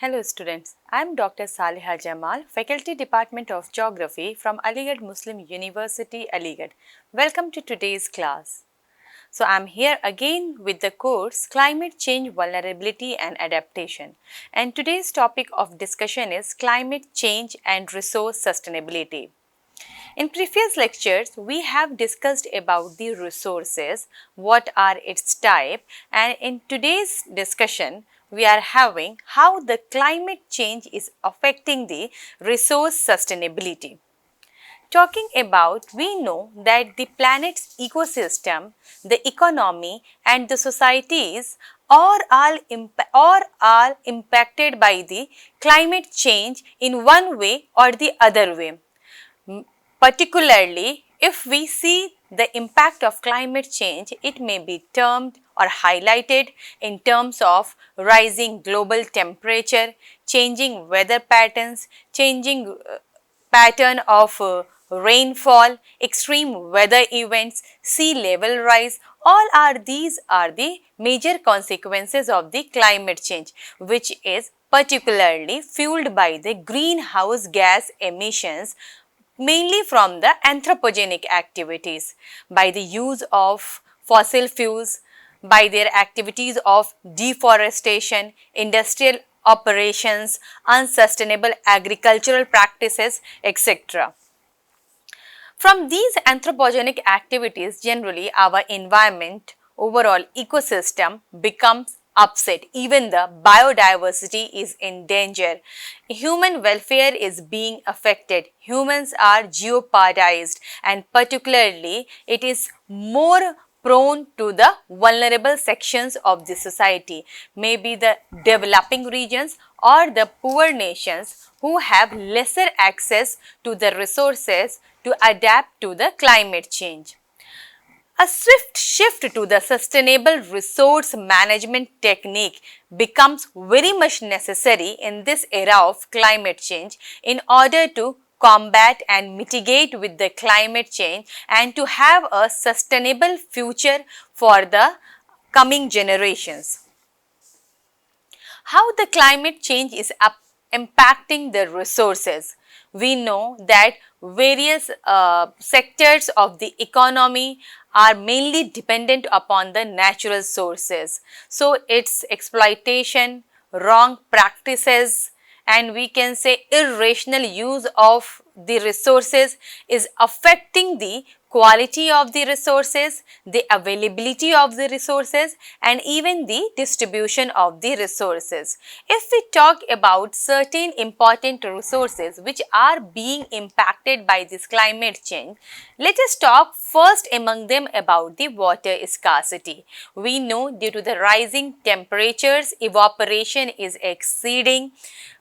Hello students, I am Dr. Saliha Jamal, Faculty Department of Geography from Aligarh Muslim University, Aligarh. Welcome to today's class. So I am here again with the course Climate Change Vulnerability and Adaptation, and today's topic of discussion is Climate Change and Resource Sustainability. In previous lectures, we have discussed about the resources, what are its type, and in today's discussion, we are having how the climate change is affecting the resource sustainability. Talking about, we know that the planet's ecosystem, the economy and the societies are all impacted by the climate change in one way or the other way. Particularly, if we see the impact of climate change, it may be termed or highlighted in terms of rising global temperature, changing weather patterns, changing pattern of rainfall, extreme weather events, sea level rise, these are the major consequences of the climate change, which is particularly fueled by the greenhouse gas emissions, mainly from the anthropogenic activities, by the use of fossil fuels, by their activities of deforestation, industrial operations, unsustainable agricultural practices, etc. From these anthropogenic activities, generally our environment, overall ecosystem becomes upset. Even the biodiversity is in danger. Human welfare is being affected. Humans are jeopardized, and particularly it is more prone to the vulnerable sections of the society, maybe the developing regions or the poor nations who have lesser access to the resources to adapt to the climate change. A swift shift to the sustainable resource management technique becomes very much necessary in this era of climate change in order to combat and mitigate with the climate change and to have a sustainable future for the coming generations. How the climate change is impacting the resources. We know that various sectors of the economy are mainly dependent upon the natural sources. So, its exploitation, wrong practices, and we can say irrational use of the resources is affecting the quality of the resources, the availability of the resources, and even the distribution of the resources. If we talk about certain important resources which are being impacted by this climate change, let us talk first among them about the water scarcity. We know due to the rising temperatures, evaporation is exceeding,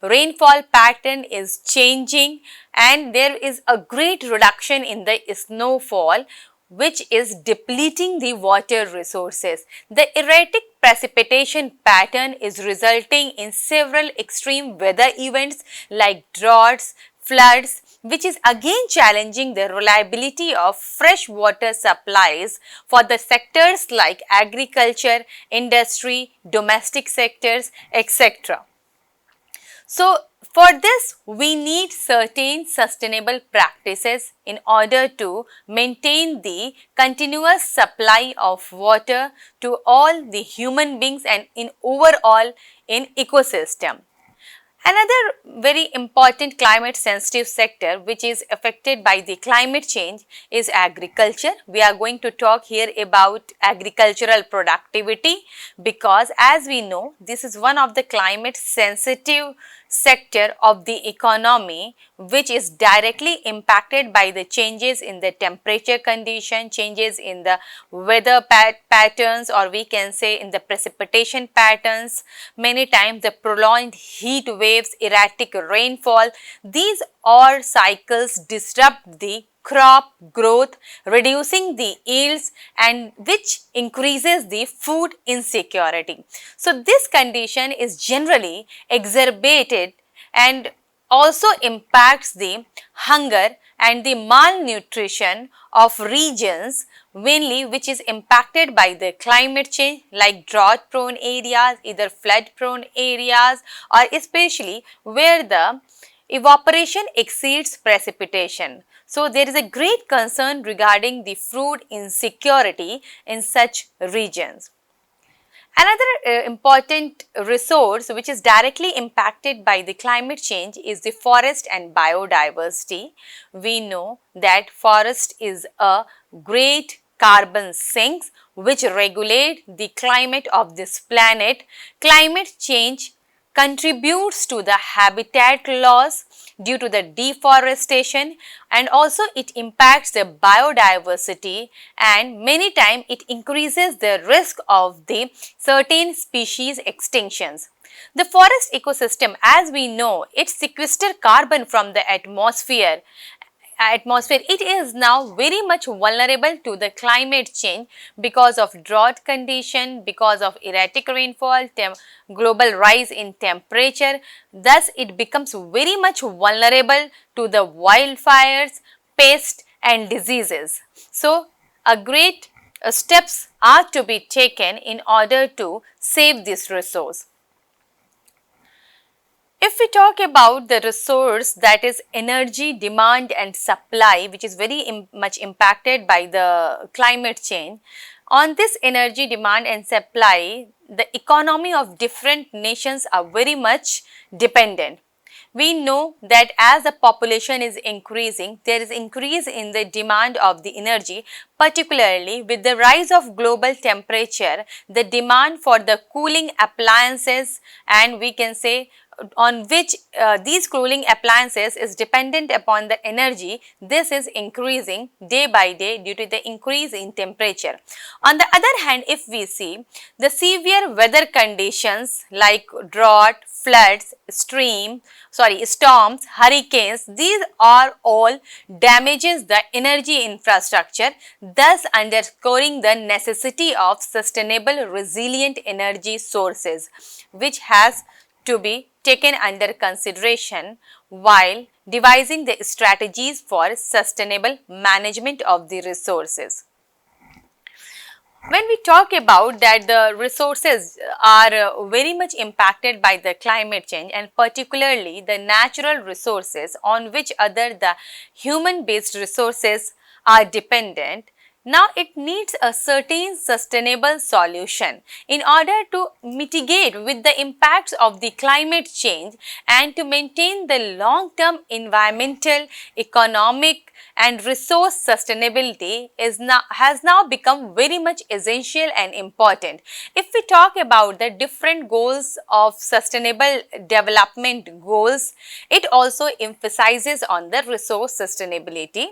rainfall pattern is changing, and there is a great reduction in the snowfall, which is depleting the water resources. The erratic precipitation pattern is resulting in several extreme weather events like droughts, floods, which is again challenging the reliability of fresh water supplies for the sectors like agriculture, industry, domestic sectors, etc. So, for this, we need certain sustainable practices in order to maintain the continuous supply of water to all the human beings and in overall in ecosystem. Another very important climate sensitive sector which is affected by the climate change is agriculture. We are going to talk here about agricultural productivity because as we know this is one of the climate sensitive sector of the economy which is directly impacted by the changes in the temperature condition, changes in the weather patterns, or we can say in the precipitation patterns, many times the prolonged heat waves, erratic rainfall. These all cycles disrupt the crop growth, reducing the yields, and which increases the food insecurity. So, this condition is generally exacerbated and also impacts the hunger and the malnutrition of regions mainly which is impacted by the climate change, like drought prone areas, either flood prone areas, or especially where the evaporation exceeds precipitation. So, there is a great concern regarding the food insecurity in such regions. Another important resource which is directly impacted by the climate change is the forest and biodiversity. We know that forest is a great carbon sinks which regulate the climate of this planet. Climate change contributes to the habitat loss due to the deforestation, and also it impacts the biodiversity, and many times it increases the risk of the certain species extinctions. The forest ecosystem, as we know, it sequesters carbon from the atmosphere. It is now very much vulnerable to the climate change because of drought condition, because of erratic rainfall, global rise in temperature. Thus, it becomes very much vulnerable to the wildfires, pests and diseases. So, a great steps are to be taken in order to save this resource. If we talk about the resource, that is energy demand and supply, which is very much impacted by the climate change, on this energy demand and supply, the economy of different nations are very much dependent. We know that as the population is increasing, there is increase in the demand of the energy, particularly with the rise of global temperature, the demand for the cooling appliances, and we can say on which these cooling appliances is dependent upon the energy, this is increasing day by day due to the increase in temperature. On the other hand, if we see the severe weather conditions like drought, floods, storms, hurricanes, these are all damages the energy infrastructure, thus underscoring the necessity of sustainable resilient energy sources, which has to be taken under consideration while devising the strategies for sustainable management of the resources. When we talk about that the resources are very much impacted by the climate change, and particularly the natural resources on which other the human based resources are dependent, now it needs a certain sustainable solution in order to mitigate with the impacts of the climate change and to maintain the long term environmental, economic and resource sustainability has now become very much essential and important. If we talk about the different goals of sustainable development goals, it also emphasizes on the resource sustainability.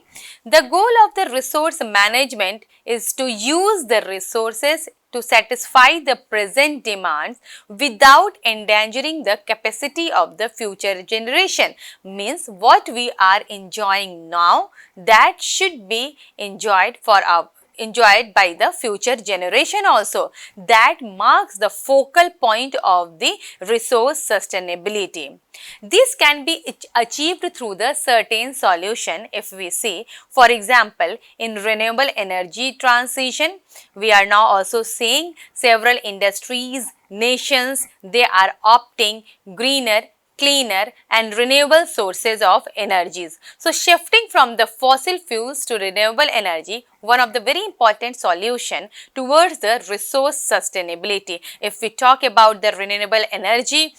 The goal of the resource management is to use the resources to satisfy the present demands without endangering the capacity of the future generation. Means what we are enjoying now, that should be enjoyed by the future generation also. That marks the focal point of the resource sustainability. This can be achieved through the certain solution. If we see, for example, in renewable energy transition, we are now also seeing several industries, nations, they are opting greener, cleaner and renewable sources of energies. So, shifting from the fossil fuels to renewable energy, one of the very important solution towards the resource sustainability. If we talk about the renewable energy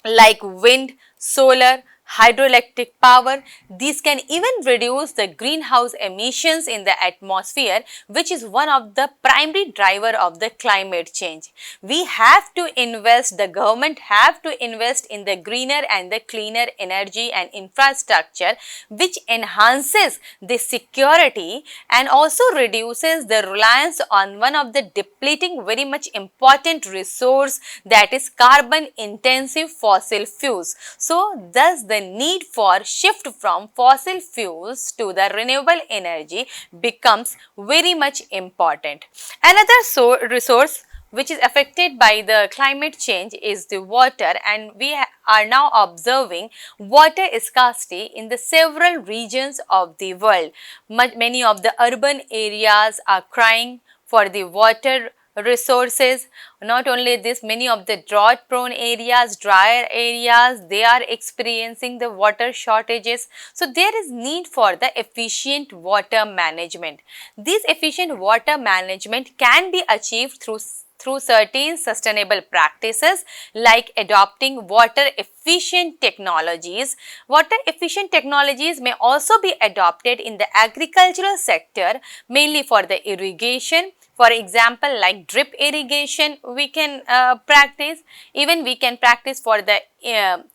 like wind, solar, hydroelectric power, these can even reduce the greenhouse emissions in the atmosphere, which is one of the primary driver of the climate change. We have to invest, the government have to invest in the greener and the cleaner energy and infrastructure, which enhances the security and also reduces the reliance on one of the depleting very much important resource, that is carbon intensive fossil fuels. So, thus the need for shift from fossil fuels to the renewable energy becomes very much important. Another resource which is affected by the climate change is the water, and we are now observing water scarcity in the several regions of the world. Many of the urban areas are crying for the water resources. Not only this, many of the drought prone areas, drier areas, they are experiencing the water shortages. So there is need for the efficient water management. This efficient water management can be achieved through certain sustainable practices like adopting water efficient technologies. Water efficient technologies may also be adopted in the agricultural sector, mainly for the irrigation. For example, like drip irrigation we can practice. Even we can practice for the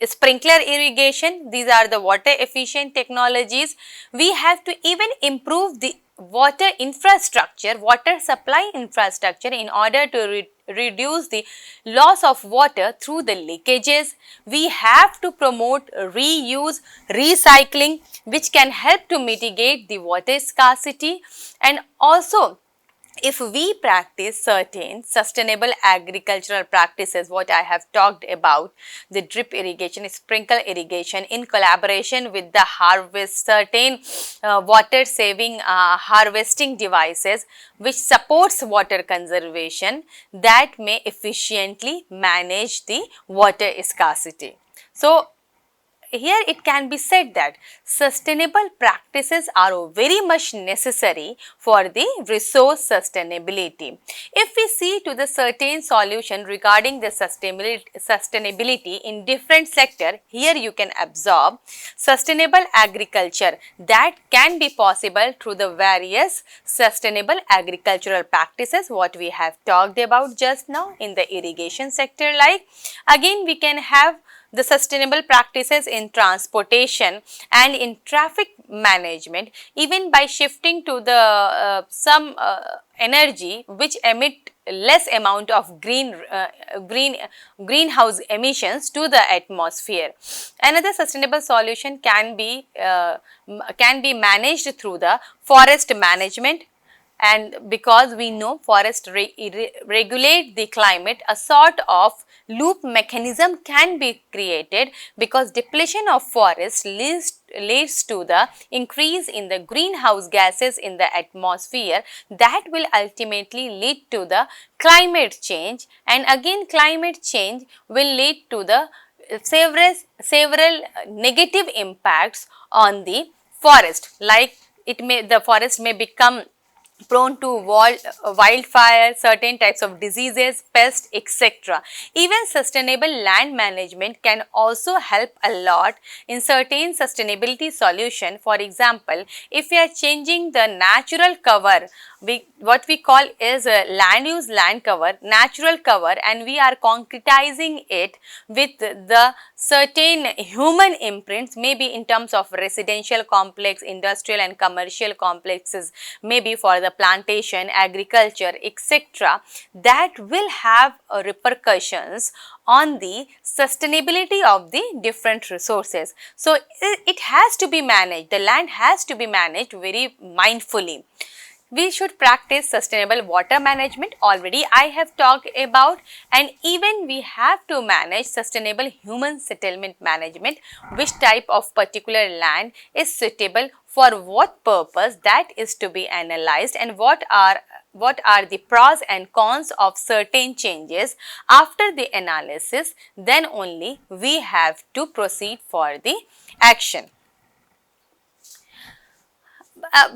sprinkler irrigation. These are the water efficient technologies. We have to even improve the water infrastructure, water supply infrastructure, in order to reduce the loss of water through the leakages. We have to promote reuse, recycling, which can help to mitigate the water scarcity. And also, if we practice certain sustainable agricultural practices, what I have talked about, the drip irrigation, sprinkle irrigation, in collaboration with the harvest, certain water saving harvesting devices which supports water conservation, that may efficiently manage the water scarcity. So, here it can be said that sustainable practices are very much necessary for the resource sustainability. If we see to the certain solution regarding the sustainability in different sector, here you can observe sustainable agriculture that can be possible through the various sustainable agricultural practices what we have talked about just now in the irrigation sector. Like again, we can have the sustainable practices in transportation and in traffic management, even by shifting to the some energy which emit less amount of greenhouse emissions to the atmosphere. Another sustainable solution can be managed through the forest management. And because we know forest regulate the climate, a sort of loop mechanism can be created, because depletion of forest leads to the increase in the greenhouse gases in the atmosphere, that will ultimately lead to the climate change, and again climate change will lead to the several negative impacts on the forest. Like the forest may become prone to wildfire, certain types of diseases, pests, etc. Even sustainable land management can also help a lot in certain sustainability solution. For example, if we are changing the natural cover, what we call is a land use land cover, natural cover, and we are concretizing it with the certain human imprints, maybe in terms of residential complex, industrial and commercial complexes, maybe for the plantation, agriculture, etc., that will have repercussions on the sustainability of the different resources. So, it has to be managed, the land has to be managed very mindfully. We should practice sustainable water management, already I have talked about, and even we have to manage sustainable human settlement management, which type of particular land is suitable for what purpose, that is to be analyzed, and what are the pros and cons of certain changes. After the analysis, then only we have to proceed for the action.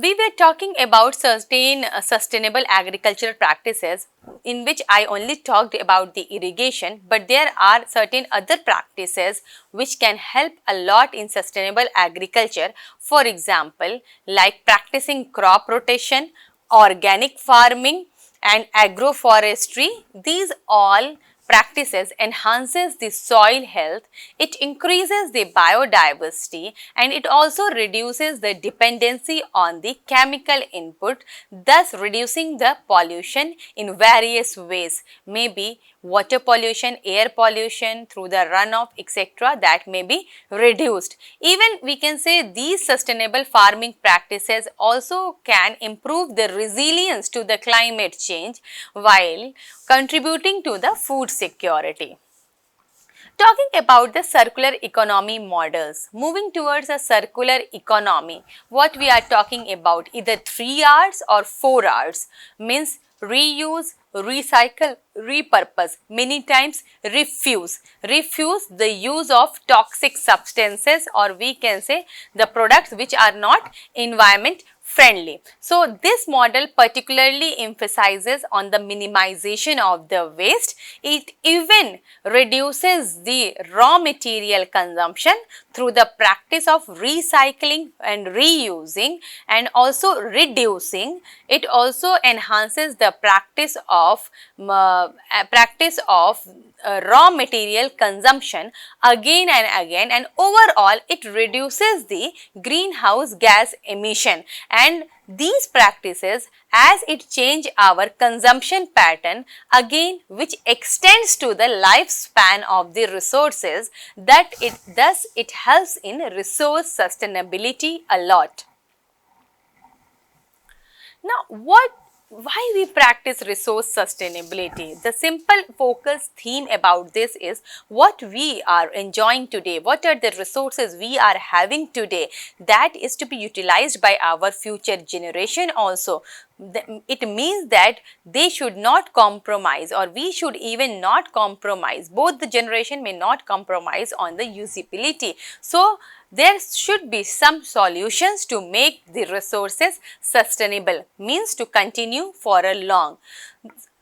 We were talking about certain sustainable agricultural practices, in which I only talked about the irrigation, but there are certain other practices which can help a lot in sustainable agriculture. For example, like practicing crop rotation, organic farming and agroforestry. These all practices enhances the soil health, it increases the biodiversity, and it also reduces the dependency on the chemical input, thus reducing the pollution in various ways, maybe water pollution, air pollution through the runoff, etc., that may be reduced. Even we can say these sustainable farming practices also can improve the resilience to the climate change while contributing to the food security. Talking about the circular economy models, moving towards a circular economy, what we are talking about, either 3 R's or 4 R's, means reuse, recycle, repurpose, many times refuse. Refuse the use of toxic substances, or we can say the products which are not environment friendly. So, this model particularly emphasizes on the minimization of the waste. It even reduces the raw material consumption through the practice of recycling and reusing, and also reducing. It also enhances the practice of raw material consumption again and again, and overall it reduces the greenhouse gas emission. And these practices, as it change our consumption pattern, again which extends to the lifespan of the resources, that it helps in resource sustainability a lot. Now, why we practice resource sustainability? The simple focus theme about this is what we are enjoying today, what are the resources we are having today, that is to be utilized by our future generation also. It means that they should not compromise, or we should even not compromise, both the generation may not compromise on the usability. So, there should be some solutions to make the resources sustainable, means to continue for a long.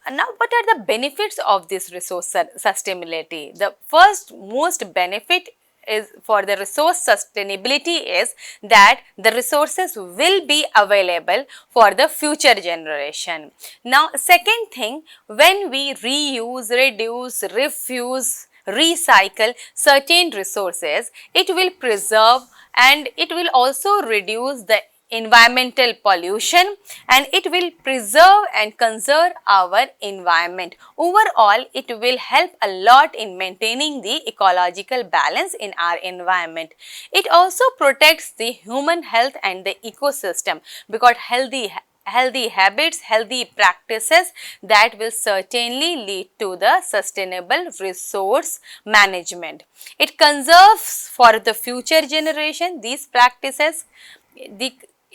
Now, what are the benefits of this resource sustainability? The first most benefit is for the resource sustainability is that the resources will be available for the future generation. Now, second thing, when we reuse, reduce, refuse, recycle certain resources, it will preserve and it will also reduce the environmental pollution, and it will preserve and conserve our environment. Overall, it will help a lot in maintaining the ecological balance in our environment. It also protects the human health and the ecosystem, because healthy habits, healthy practices, that will certainly lead to the sustainable resource management. It conserves for the future generation these practices.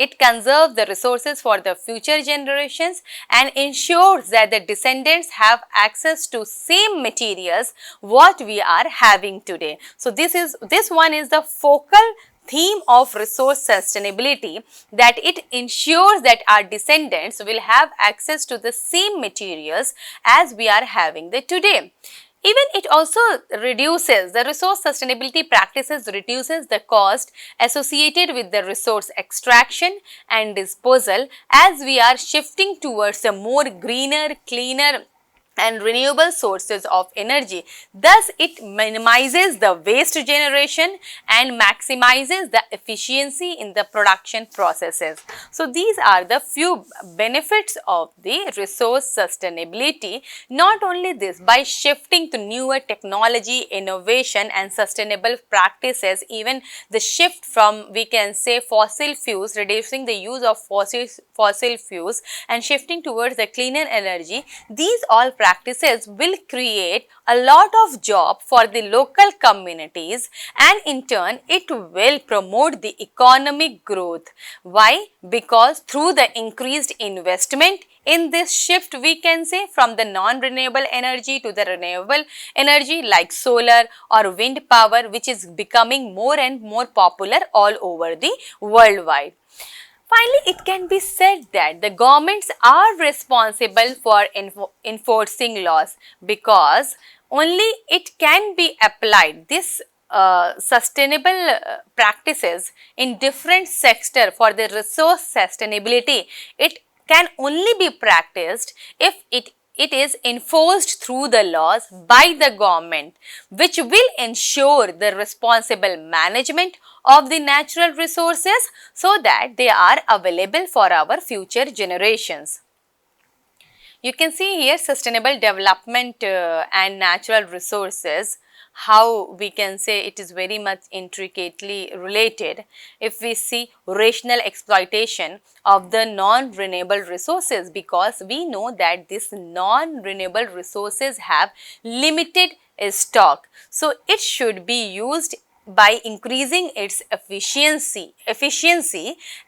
It conserves the resources for the future generations and ensures that the descendants have access to same materials what we are having today. So, this one is the focal theme of resource sustainability, that it ensures that our descendants will have access to the same materials as we are having today. Even it also reduces, the resource sustainability practices reduces the cost associated with the resource extraction and disposal, as we are shifting towards a more greener, cleaner and renewable sources of energy. Thus, it minimizes the waste generation and maximizes the efficiency in the production processes. So, these are the few benefits of the resource sustainability. Not only this, by shifting to newer technology, innovation and sustainable practices, even the shift from, we can say, fossil fuels, reducing the use of fossil fuels and shifting towards the cleaner energy, these all practices will create a lot of job for the local communities, and in turn it will promote the economic growth. Why? Because through the increased investment in this shift, we can say, from the non-renewable energy to the renewable energy like solar or wind power, which is becoming more and more popular all over the worldwide. Finally, it can be said that the governments are responsible for enforcing laws, because only it can be applied. This sustainable practices in different sector for the resource sustainability, it can only be practiced if it it is enforced through the laws by the government, which will ensure the responsible management of the natural resources so that they are available for our future generations. You can see here sustainable development and natural resources, how we can say it is very much intricately related. If we see rational exploitation of the non-renewable resources, because we know that these non-renewable resources have limited stock. So, it should be used by increasing its efficiency,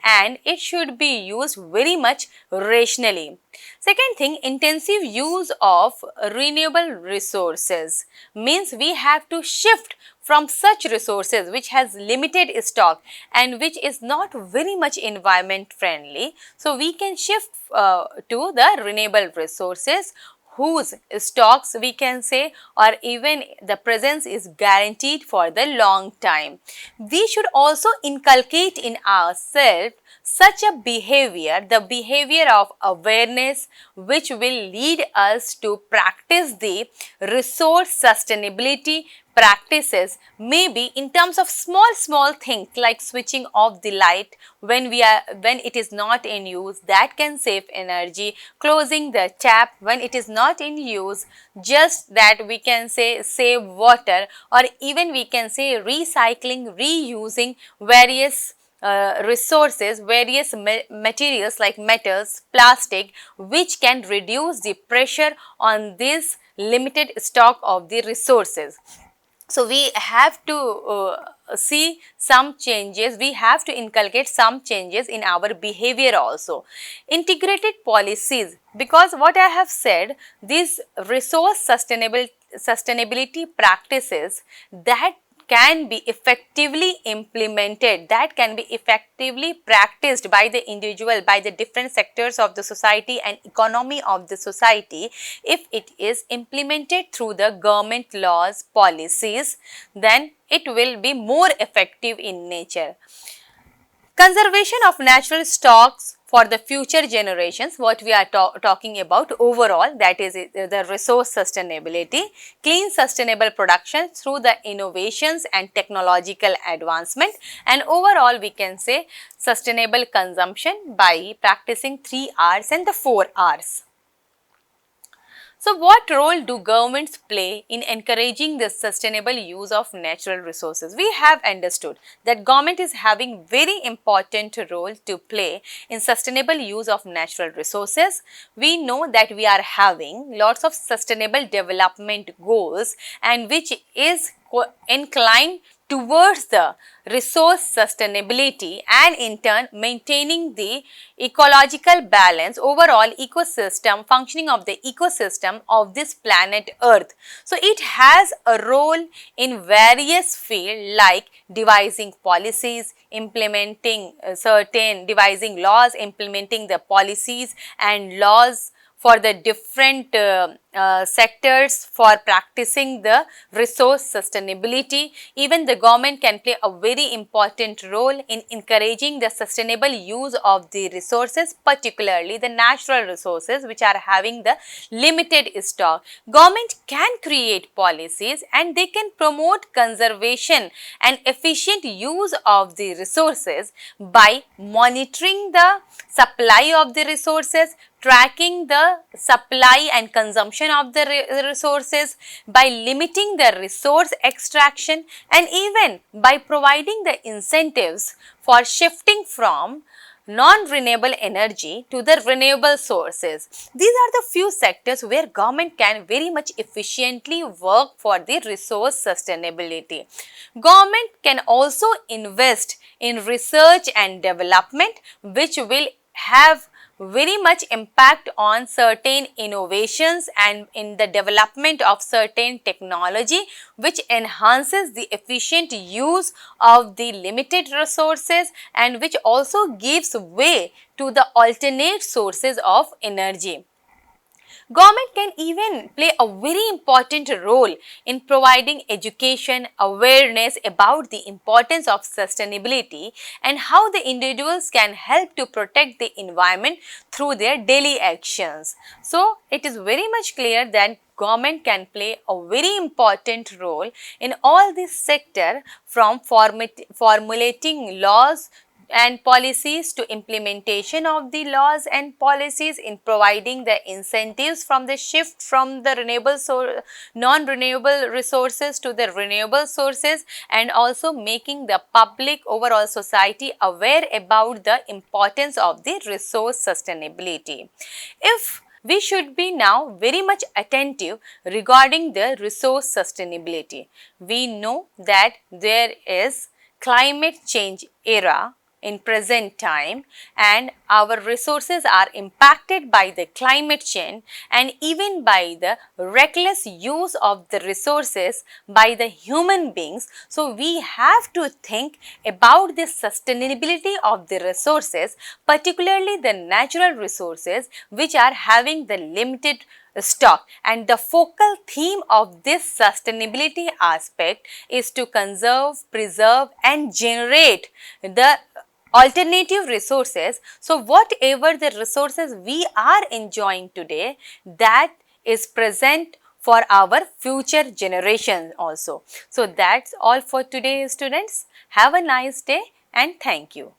and it should be used very much rationally. Second thing, intensive use of renewable resources means we have to shift from such resources which has limited stock and which is not very much environment friendly. So, we can shift to the renewable resources whose stocks we can say or even the presence is guaranteed for the long time. We should also inculcate in ourselves such a behavior, the behavior of awareness, which will lead us to practice the resource sustainability practices, maybe in terms of small things like switching off the light when it is not in use, that can save energy, closing the tap when it is not in use, just that we can say save water, or even we can say recycling, reusing various resources, various materials like metals, plastic, which can reduce the pressure on this limited stock of the resources. So, we have to see some changes, we have to inculcate some changes in our behavior also. Integrated policies, because what I have said, these resource sustainability practices that can be effectively implemented, that can be effectively practiced by the individual, by the different sectors of the society and economy of the society, if it is implemented through the government laws, policies, then it will be more effective in nature. Conservation of natural stocks for the future generations, what we are talking about overall, that is the resource sustainability, clean sustainable production through the innovations and technological advancement, and overall we can say sustainable consumption by practicing 3 R's and the 4 R's. So, what role do governments play in encouraging the sustainable use of natural resources? We have understood that government is having very important role to play in sustainable use of natural resources. We know that we are having lots of sustainable development goals and which is inclined towards the resource sustainability and in turn maintaining the ecological balance, overall ecosystem, functioning of the ecosystem of this planet Earth. So, it has a role in various fields like devising policies, implementing devising laws, implementing the policies and laws for the different sectors for practicing the resource sustainability. Even the government can play a very important role in encouraging the sustainable use of the resources, particularly the natural resources which are having the limited stock. Government can create policies and they can promote conservation and efficient use of the resources by monitoring the supply of the resources, tracking the supply and consumption of the resources, by limiting the resource extraction, and even by providing the incentives for shifting from non-renewable energy to the renewable sources. These are the few sectors where government can very much efficiently work for the resource sustainability. Government can also invest in research and development, which will have very much impact on certain innovations and in the development of certain technology which enhances the efficient use of the limited resources and which also gives way to the alternate sources of energy. Government can even play a very important role in providing education, awareness about the importance of sustainability and how the individuals can help to protect the environment through their daily actions. So, it is very much clear that government can play a very important role in all this sector, from formulating laws and policies to implementation of the laws and policies, in providing the incentives from the shift from the non-renewable resources to the renewable sources, and also making the public, overall society, aware about the importance of the resource sustainability. If we should be now very much attentive regarding the resource sustainability. We know that there is climate change era in present time, and our resources are impacted by the climate change and even by the reckless use of the resources by the human beings. So, we have to think about the sustainability of the resources, particularly the natural resources which are having the limited stock, and the focal theme of this sustainability aspect is to conserve, preserve and generate the alternative resources. So, whatever the resources we are enjoying today, that is present for our future generations also. So, that's all for today, students. Have a nice day and thank you.